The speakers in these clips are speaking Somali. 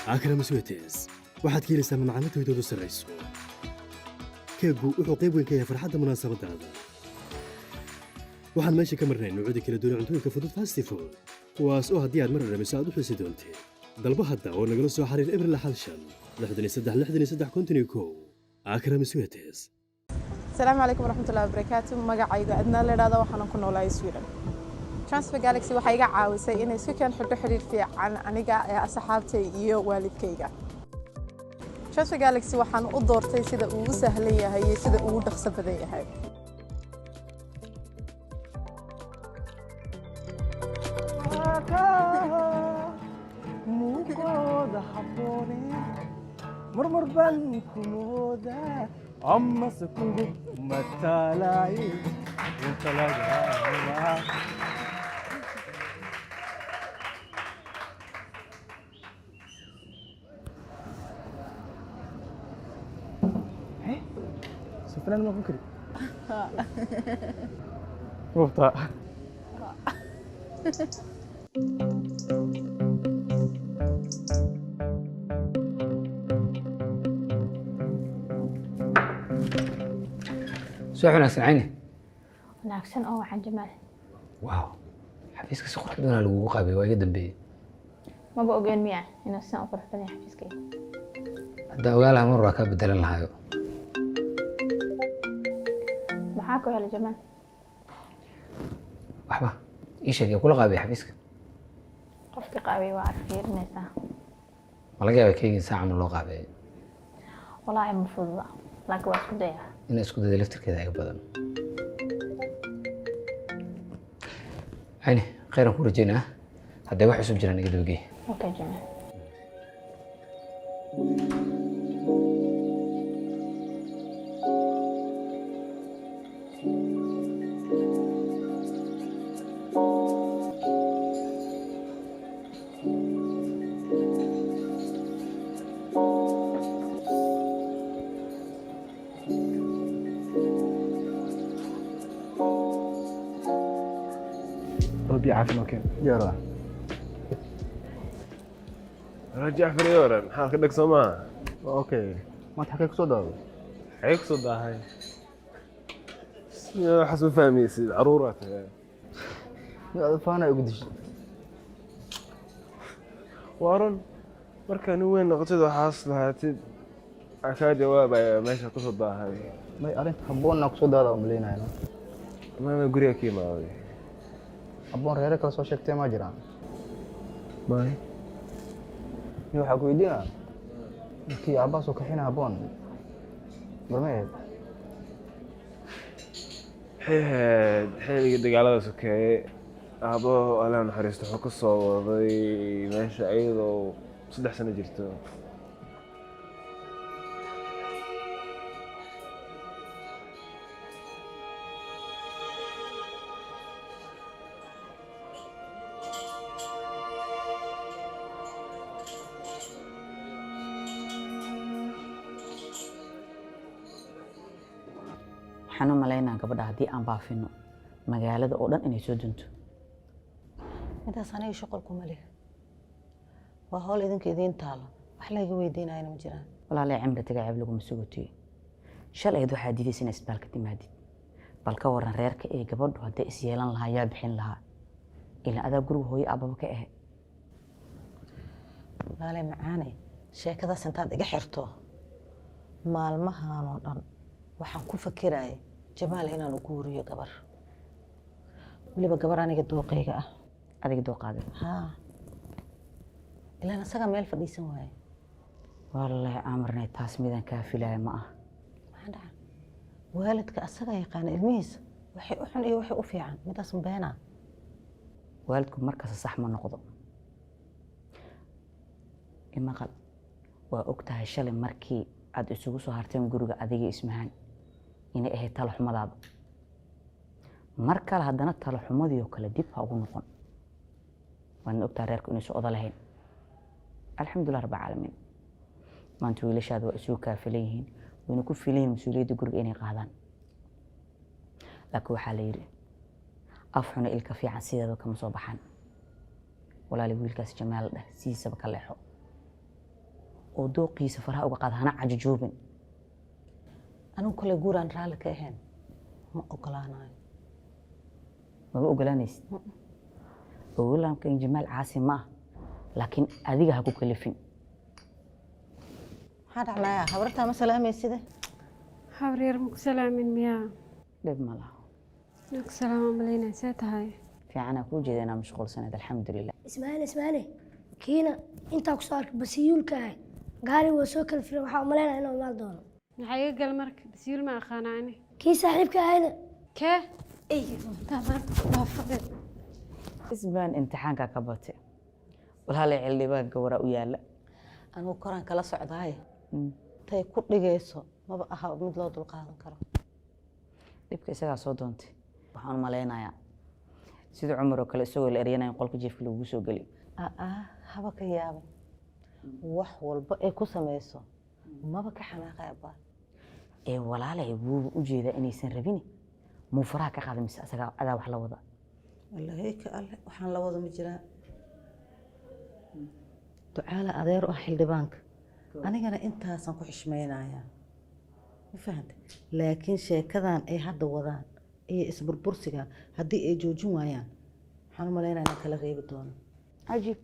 عكرم سويتيز waxaad ka helaysaa macaamiiltoodu sarreyso keegu wuxuu qayb weyn ka yahay farxadda munaasabadaada waxaan meesha ka marnay noocyada kala duwan cuntooyinka fudud fast food kuwaas oo haddii aad mar rabiso aad u xiisi doontid dalba hadda oo nagala soo xiriir ebril xalshan 63 عكرم سويتيز. السلام عليكم ورحمة الله وبركاته. مقعيقة أدنى لهذا وحنا كنا ولا يسوينا. Transfer Galaxy waxay iga caawisay inay si kan xidho xiriir fiican aniga ee asxaabtay iyo waalidkayga. Transfer Galaxy waxaan u doortay sida uu u sahlan yahay iyo sida uu u dhaqso badan yahay. مرمر بنكمودا أما سكوب متالاي انت لا سفران ما فكري وفتا سوحنا سمعيني wanaagsan oo waxaan jamaal واو xafiiska si qurux badan lagu qaabay waa iga dambeeyay maba ogaan miya inuu san u qurux badan yahay xafiiskayga hadda ogaalaha mar waa ka bedelan lahayo maxaa ku helay jamaal waxba ii sheegay kula qaabay xafiiska qofkii qaabay waa arkiinaysaa ma laga yaabaa keegin saaca ma loo qaabay wallaahi ma fududa laakiin waa isku dayaa in isku dayda laftirkeeda ay badan ayni khayran ku rajaynaa hadday wax cusub jiraan iga dabagey okay jamaal ربي عافية مكان يا راه رجع فريورا حالك بدك سماع اوكي ما تحكيك صدى حيك صدى هاي يا حسب فهمي سيد عرورات يا فانا يقدش وارن مركان وين نقطة وحاصل هاتي عكا جواب ماشي تصدى هاي ما أرنت حبون نقصد هذا أملينا هنا ما نقولي كيما هاي حبون غيرك لسه شكتي ما جران باي يو حكوا يدينا كي عباس وكحينا حبون برميد حيل قد على سكاي أبو أنا نحرست حق الصوابي ماشي أيضا 6 سنة جرتو waxaan u maleynayaa gabadha haddii aan baafino magaalada oo dhan inay soo dunto midaas aniga shaqo kuma leh waa hawl idinka idiin taalo wax laga weydiinayna ma jiraan walaalay cimri taga ceeb laguma sugotiyo shalayd waxaa diidaysa inaad isbitaalka timaadid bal ka waran reerka ee gabadhu hadday is yeelan lahaa yaa bixin lahaa ilaa adaa guriga hooyo aababa ka ahe walaalay macaane sheekadaas intaad iga xirto maalmahan oo dhan waxaan ku fakirayay jamaal inaan u guuriyo gabar waliba gabar aniga dooqayga ah adiga dooqaaga haa ilaan asaga meel fadhiisan waaye wallaahi amarnay taas midaan kaa filaya ma ah maxaa dhaca waalidka asaga yaqaana ilmihiisa waxay u xun iyo waxay u fiican midaas ma beenaa waalidku markasta sax ma noqdo imaqal waa og tahay shalay markii aad isugu soo harteen guriga adiga ismahan inay ahayd talo xumadaada mar kale haddana talo xumadii oo kale dib ha ugu noqon waana ogtahay reerku inay soo oda lahayn alxamdulilah rabbi caalamiin maanta wiilashaada waa isugu kaafilan yihiin wayna ku filan yihiin mas-uuliyadda guriga inay qaadaan laakiin waxaa la yidhi af xuna ilka fiican sideeda kama soo baxaan walaali wiilkaas jamaal dheh sidiisaba ka leexo oo dooqiisa faraha uga qaada hana cajujuubin anigu kale guuraan raalli ka ahayn ma ogolaanayo maba ogolaanaysid ogolamka in jamaal caasi ma ah laakiin adiga ha ku kalifin maxaa dhacnaya habartaa ma salaamaysid habaryar ma ku salaamin miyaa dhib ma laha ku salaama malaynaa see tahay fiicanaa kuu jeeda inaa mashquulsanayd alxamdulilah ismaale kiina intaa kusoo arkay basiyuulka ahay gaari waa soo kala firay waxaa umalaynaya inuu maal doono maxaa iga gal marka basiyuul ma aqaana ani kii saaxiibka ahayna kee daafaqe isbaan imtixaanka ka batay walaalay xildhibaanka waraa u yaala anigu koraan kala socdaaye tay ku dhigayso maba aha mid loo dulqaadan karo dhibka isagaa soo doontay waxaan malaynayaa sida cumar oo kale isagoo la eryanaya in qolka jiifka lagu soo geli haba ka yaabay wax walba ay ku samayso maba ka xanaaqay abaa ee walaalay wuuba u jeedaa inaysan rabin muu faraha ka qaada mise asagaa adaa wax la wada wallaahi ka alle waxaan la wada ma jiraa ducaala adeer ah xildhibaanka anigana intaasan ku xishmaynayaa ma fahantay laakiin sheekadan ay hadda wadaan iyo isburbursigan haddii ay joojin waayaan waxaan u malaynaya inaan kala reebi doono cajiib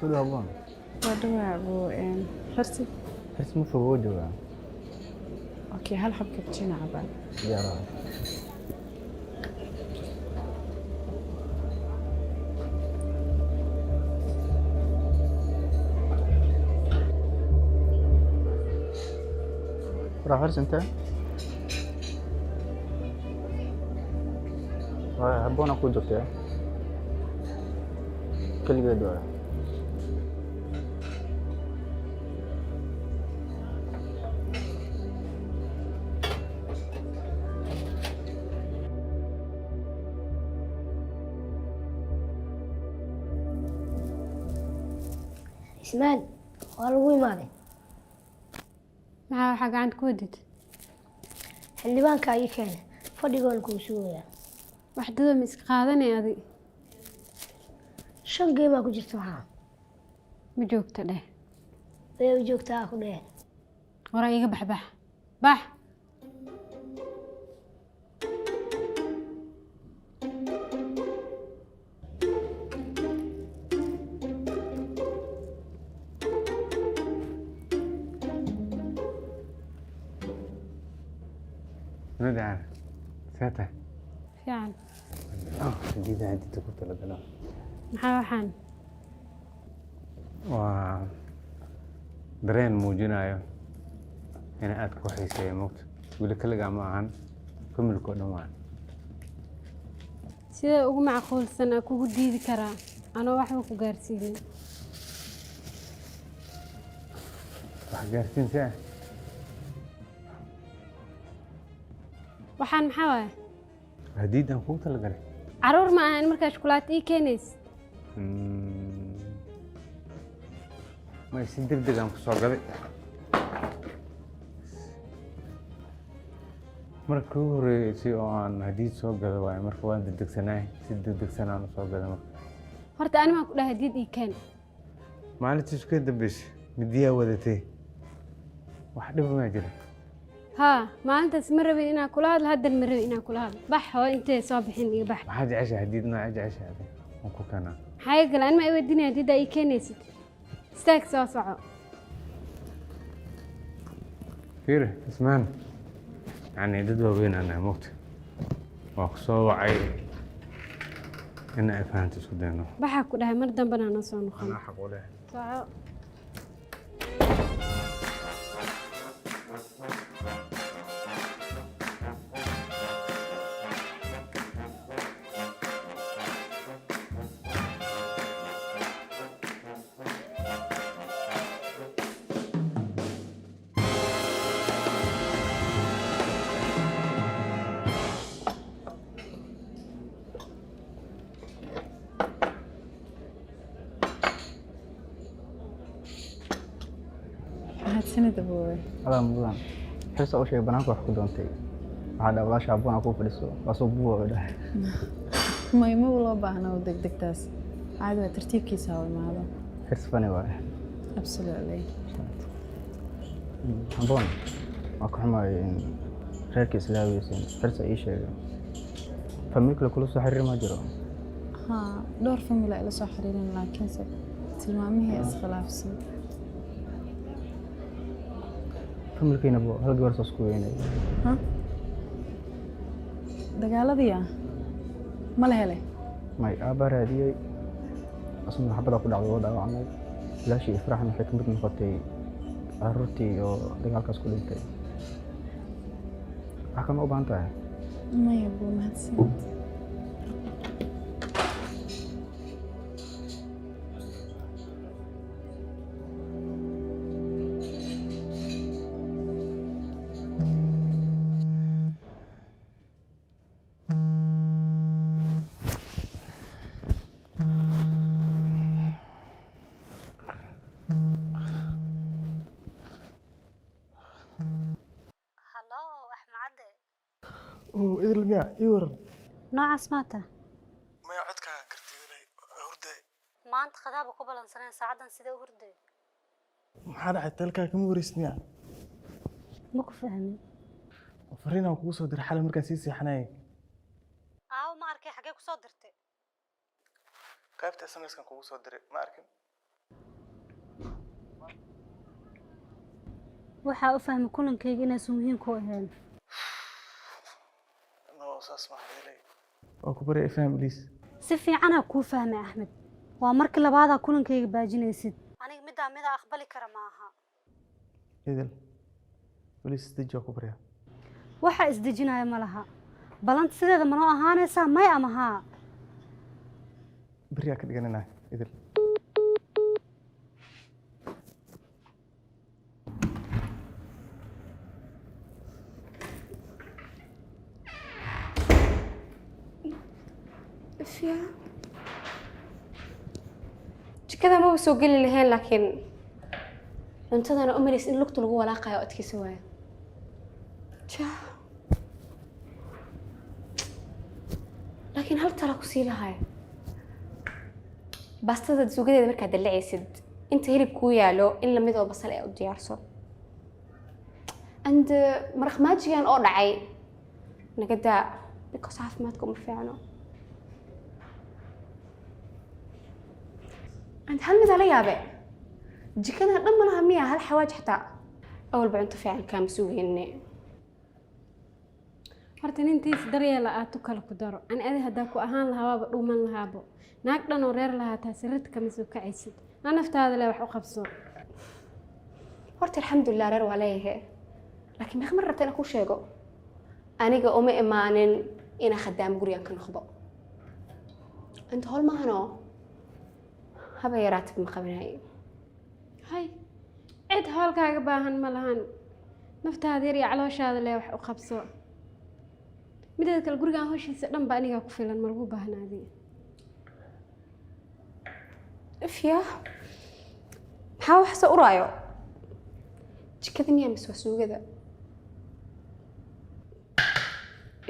Sudah bang. wadawaa buu xirsi Harus mu fogo juga. okay hal xab kabjina cabaa Ya lah. Berapa harus ente? Wah, habon aku jok ya. Kaliya dua. ismaal waa lagu imaaday maxaa waxaa gacanta ku wadid xildhibaanka ii keenay fadhigoona kuu sugayaa waxdada ma iska qaadanay adi 5 geemaa ku jirta waxaa ma joogta dheh way u joogtaa ku dheh waraa iga baxbax bax ندعم ساتة fiican جديدة أنت تقول لا maxaa waxaan waa dareen muujinayo in aad ku xiiseeyo moogta weli kaligaa ma ahan familkoo dhan waa sidee ugu macquulsan aa kugu diidi karaa anoo waxba ku gaarsiinin wax gaarsiinsaa waxaan maxaa waaya hadiid aan kugu talagalay caruur ma ahan markaa shukulaato ii keenaysa may si degdeg aan ku soo gaday marka ugu horreysay oo aan hadiid soo gado waaye marka waan degdegsanaay si degdegsanaan u soo gada marka horta animaa ku dhahay diid ii keen maalintii isku dambeysay midiyaa wadatay wax dhib ma jira haa maalintaas ma rabin inaa kula hadlo haddan ma rabin inaa kula hadlo bax hoo intee soo bixin iga bax maxaad jeceshahay hadiid nooca jeceshahay waan ku keenaa maxaa iga gala anima i weydiinaya diiddaa ii keenaysid istaag soo soco fiiri ismaan yani dad waaweyn aan nahay moogta waa ku soo wacay in ay fahanto isku dayno baxaa ku dhahay mar dambena na soo noqon anaa xaq u leh soco mahadsanid aboowe. adaa mudan xirsa u sheegay banaanka wax ku doontay waxaa dhaa walaasha abboona kuu fadhiso waa soo buuwa bay dhahay mayma loo baahna oo degdegtaas caadi waa tartiibkiisa ha imaado. xirs fani waaye absolutely. habboon waa ka xumaayay in reerka islaaweysin xirsa ii sheegay famil kale kula soo xiriir ma jiro haa dhowr famil ay la soo xiriireen laakiinse tilmaamihii iskhilaafsan. familkiinaba hal gabar soo isku weynay dagaaladii ma la helay may aabaa raadiyey asna maxabada ku dhacday oo dhaawacmay ilaashii ifraaxna waxay ka mid noqotay caruurtii oo dagaalkaas ku dhintay waxaa kama u baahan tahay maya buu mahadsanid. idil miyaa ii waran noocaas maata maya codkaaga kartidinay hurday maanta qadaaba ku balansaneen saacadan sidee u hurday maxaa dhacay talkaa kama wareysid miyaa ma ku fahmin fariinaan kugu soo diray xalay markaan sii seexanayay aawo ma arkay xagee ku soo dirtay qaybta sms-kan kugu soo diray ma arkin waxaa u fahmay kulankayga inaysan muhiim ku ahayn waa ku baray ifaham bliis si fiicanaa kuu fahmay axmed waa markii labaadaa kulankayga baajinaysid aniga midaa aqbali kara ma aha idil bliis isdeji waa ku baryaa waxa isdejinaya ma laha balanta sideeda manoo ahaanaysaa may ama haa beriyaa ka dhigananaa idil jikada ma soo geli lahayn laakiin cuntadana u malays in lugta lagu walaaqayo oo adkaysa waayo laakiin hal tala ku sii lahayo baastada suugadeeda markaad dallacaysid inta hilib kuu yaalo in lamid oo basal ee u diyaarso and maraq maajigan oo dhacay naga daa because caafimaadka uma fiicno أنت هل مثلا يابع جكنا دمنا همية هل حواج حتى أول بعد فعلا كان مسوي إني horta nintiis daryeela aad u kala ku daro aan adi hadaa ku ahaan lahaaba dhuuman lahaabo naag dhan oo reer lahaa taasi ridka ma soo kacaysid aan naftaada le wax u qabso horta alxamdulilah reer waa leeyahay laakiin meeqa mar rabta inaan kuu sheego aniga uma imaanin inaan khadaam gurigan ka noqdo inta hol maahanoo haba yaraatib ma qabanayo hay cid howlkaaga baahan ma lahan naftaada yar iyo calooshaada le wax u qabso mideeda kale gurigaan hoshiisa dhan ba anigaa ku filan ma lagu baahnaadii ifya maxaa waxse uraayo jikada miyaa mise waa suugada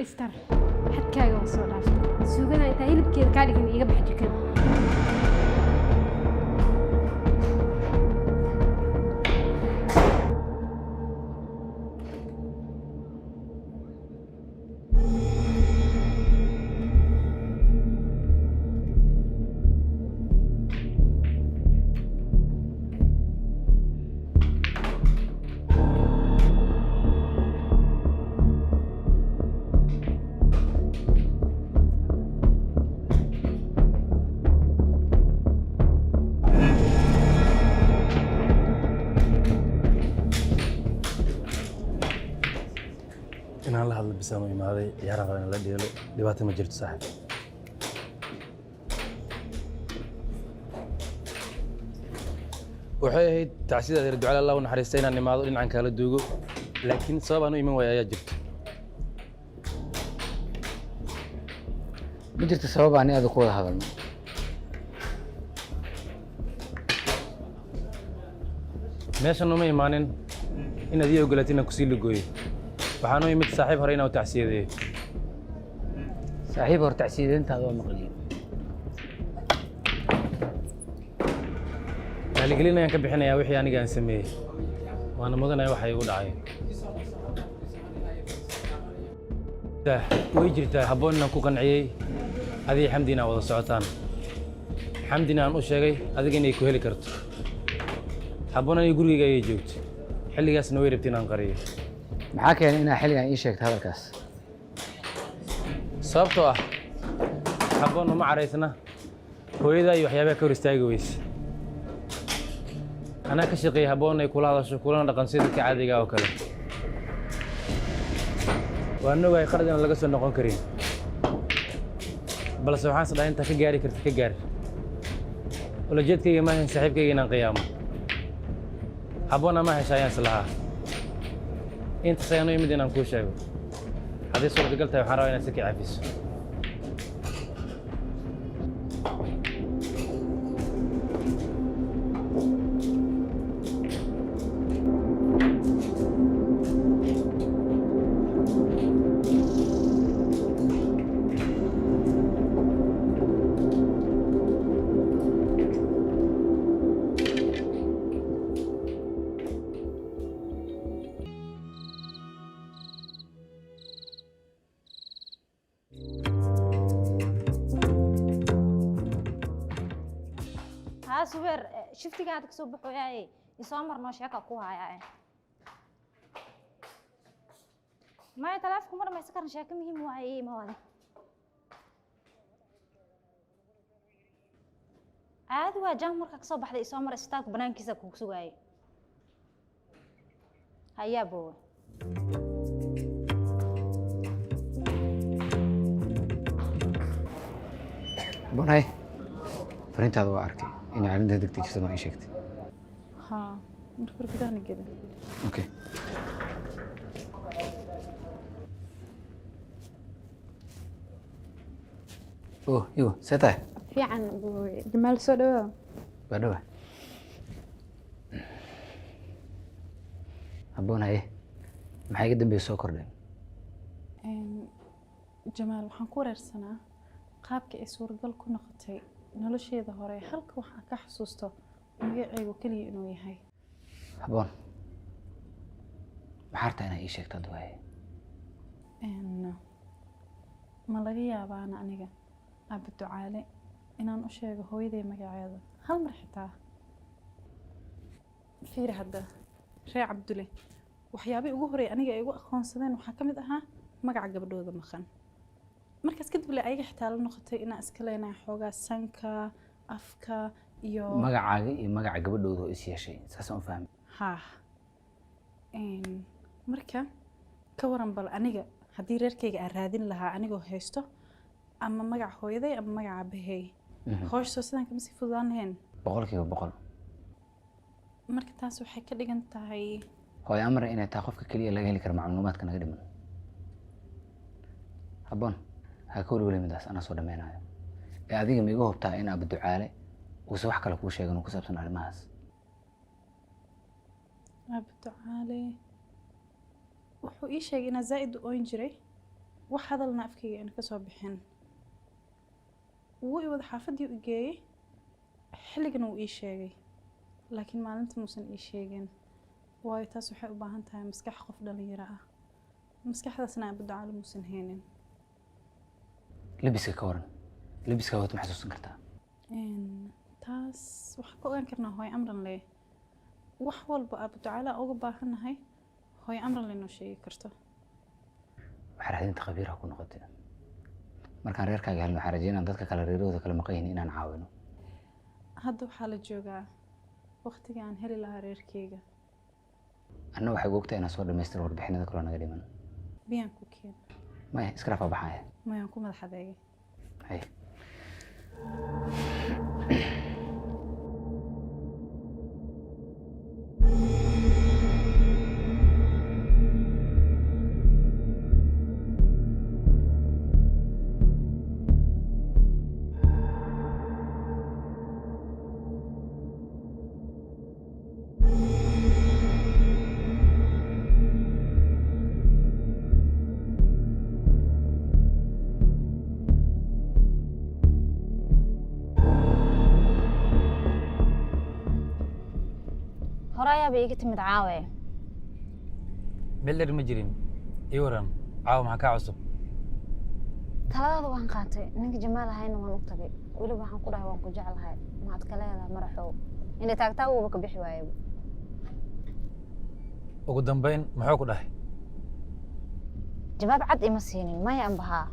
istar xadkaaga waa soo dhaaftay suugada intaa hilibkeeda kaa dhigin iiga bax jikada inaan la hadlo bisaan u imaaday ciyaaraha qaran la dheelo dhibaato ma jirto saaxiib waxay ahayd tacsida adeer ducale allah u naxariistay inaan imaado dhinacan kala duugo laakiin sabab aan u iman waaya ayaa jirta ma jirto sabab aan aad ku wada hadalno meeshan uma imaanin inaad ii ogolaatiin inaan kusii lugooyo waxaan u imid saaxiib hore inaan u tacsiyadeeyo saaxiib hore tacsiyadeyntaada waa maqliyey raaligelin ayaan ka bixinayaa wixii aniga aan sameeyey waana mudanaya waxa igu dhacay way jirtaa habboon inaan ku qanciyey adiga xamdi inaa wada socotaan xamdina aan u sheegay adiga inay ku heli karto habboon aniga gurigayga ayay joogto xilligaasna way rabtay inaan qariyo maxaa keenay inaa xilligan ii sheegto hadalkaas sababtoo ah habboon uma caraysna hooyadaa iyo waxyaabaha ka hor istaagi weyse anaa ka shaqeeyay habboon ay kula hadasho kulana dhaqan sida dadka caadiga oo kale waan ogahay qalad inaan laga soo noqon karin balse waxaan is dhahay intaa ka gaari karta ka gaar ulajeedkayga maahan saaxiibkayga inaan qiyaamo habboona ma hesha ayaan islahaa intaas ayaan u imid inaan kuu sheego haddii suurtagal tahay waxaan rabaa inaad si ka cafiso subeer shiftigaada kasoo baxooyaaye isoo marnoo sheeka ku hayaa maya taleefku ma dhamaysan karan sheeko muhiim waaye ma wade caadi waa jaam markaa kasoo baxday isoo mar istaag banaankiisa kugu sugaaye hayaa boowe bonay fariintaada waa arkay inay arrinta degtay jirta ma ii sheegtay ها marka gudaha geli okay yo seta fiican jamaal soo dhawaad waa dhawa aboonaye maxay ka dambeeyay soo kordhay jamaal waxaan ku wareersanaa qaabka ay suuragal ku noqotay nolosheeda hore halka waxaan ka xasuusto magacaygu kaliya inuu yahay haboon maxaa rabtaa inaa ii sheegto hadda waaye ma laga yaabaana aniga aaba ducaale inaan u sheego hooyaday magaceeda hal mar xitaa fiir hadda ree cabdule waxyaabay ugu horey aniga ay ugu aqoonsadeen waxaa ka mid ahaa magaca gabadhooda maqan markaas kadib le ayaga xitaa la noqotay inaan iska leenahay xoogaa sanka afka iyo magacaaga iyo magaca gabadhooda oo is yeeshay saasaan u fahmay ha marka ka waran bal aniga haddii reerkayga aan raadin lahaa anigoo haysto ama magaca hooyaday ama magaca aabahey hooshsoo sidaan kama sii fududaan lahayn 100% marka taas waxay ka dhigan tahay hooyo amar inay tahay qofka kaliya laga heli karo macluumaadka naga dhiman haboon ha ka walwala midaas anaa soo dhameynayo ee adiga ma iga hubtaa in aaba ducaale uusan wax kale kuu sheegan oo ku saabsan arrimahaas aaba ducaale wuxuu ii sheegay inaa zaa'id u ooyn jiray wax hadalna afkayga ayna ka soo bixin wuu i wada xaafaddii u geeyey xilligana wuu ii sheegay laakiin maalinta muusan ii sheegin waayo taas waxay u baahan tahay maskax qof dhalinyaro ah maskaxdaasna aaba ducaale muusan haynin labiska ka waran labiska waad ma xasuusan kartaa taas waxaan ka ogaan karnaa hooyo amran leh wax walba aaba ducaale uga baahannahay hooyo amran leh noo sheegi karto waxaa raadinta khabiirha ku noqotay markaan reerkaaga helno waxaan rajeynaa dadka kale reerahooda kale maqan yihiin inaan caawino hadda waxaa la joogaa waqtiga aan heli lahaa reerkeyga anna waxay ugu ogtahay inaan soo dhammaystiro warbixinada kaloo naga dhiman biyaan ku keen maya iska rafaa baxaya mayaan ku madax adeegay hay talaaba iiga timid caawe meel dheer ma jirin ii waran caawa maxaa kaa cusub taladaada waan qaatay ninka jamaal ahayna waan u tagay weliba waxaan ku dhahay waan ku jeclahay maad ka leedahay maraxow inay taagtaa uuba ka bixi waayaba ugu dambayn muxuu ku dhahay jawaab cad ima siinin maya ambahaa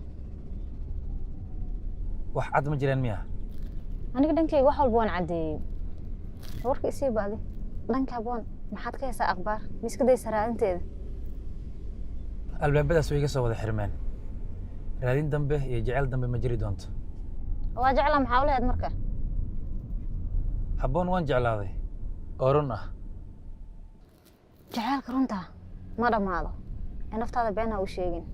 wax cad ma jiraan miya aniga dhankayga wax walba waan caddeeyey warka isii baadi dhanka aboon maxaad ka haysaa akhbaar miska daysa raadinteeda albaabadaas way iga soo wada xirmeen raadin dambe iyo jecel dambe ma jiri doonto waa jeclaa maxaa u lehed marka habboon waan jeclaaday oo run ah jaceylka runta ma dhammaado ee naftaada been ha u sheegin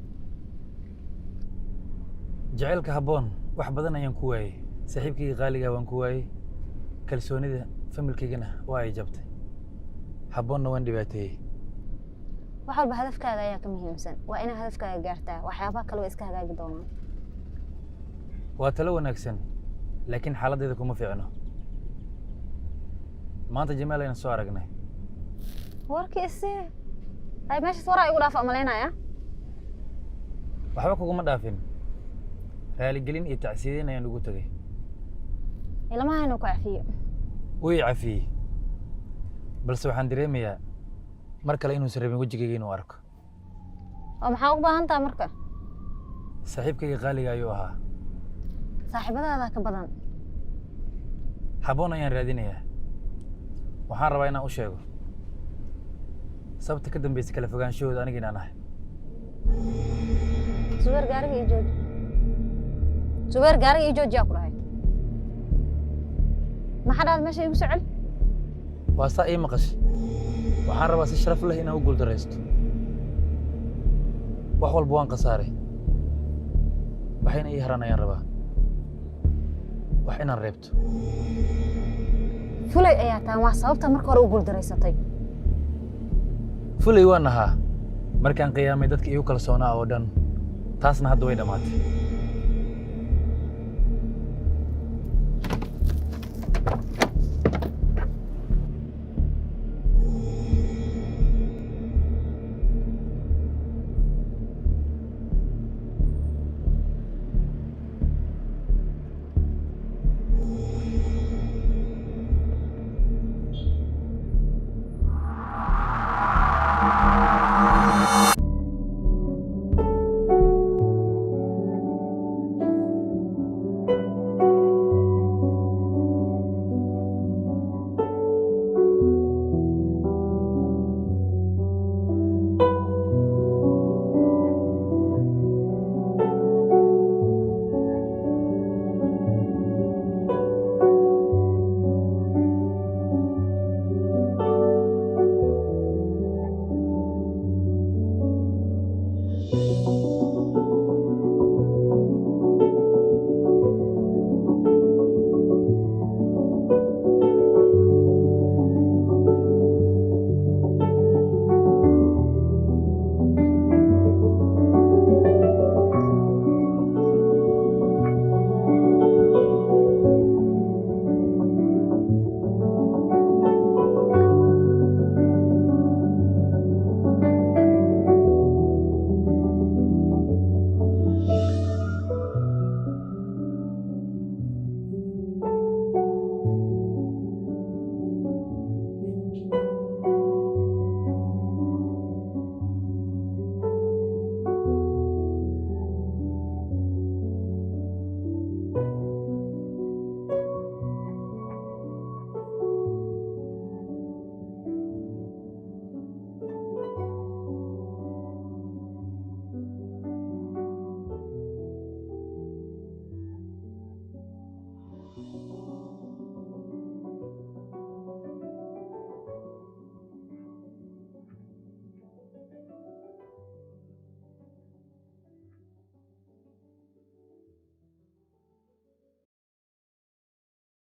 jaceylka habboon wax badan ayaan ku waayey saaxiibkayga qaaligaa waan ku waayey kalsoonida familkaygana waa ay jabtay habboonna waan dhibaateeyey wax walba hadafkaaga ayaa ka muhiimsan waa inaad hadafkaaga gaartaa waxyaabaha kale waa iska hagaagi doonaan waa talo wanaagsan laakiin xaaladdeeda kuma fiicno maanta jamaal ayaan soo aragnay warkii isii ay meeshaas waraa igu dhaafa malaynaya waxba kuguma dhaafin raaligelin iyo tacsiideyn ayaan ugu tegay ilmaha inuu ku cafiyo wuu i cafiyey balse waxaan dareemayaa mar kale inuusan rabin wejigayga inuu arko oo maxaa ugu baahan taha marka saaxiibkayga qaaliga ayuu ahaa saaxiibadaada ka badan habboon ayaan raadinayaa waxaan rabaa inaan u sheego sababta ka dambaysa kala fogaanshahooda aniga inaan ahay zubeer gaariga ii jooji zubeer gaariga ii jooji yaa ku dhahay maxaa dhaad meesha igu soo celi waa saa ii maqashay waxaan rabaa si sharaf leh inaan u guuldaraysto wax walba waan khasaaray waxayna ii haraan ayaan rabaa wax inaan reebto fulay ayaa tahan waa sababta marka hore u guuldaraysatay fulay waan ahaa markaan qiyaamay dadka iigu kalsoonaa oo dhan taasna hadda way dhammaatay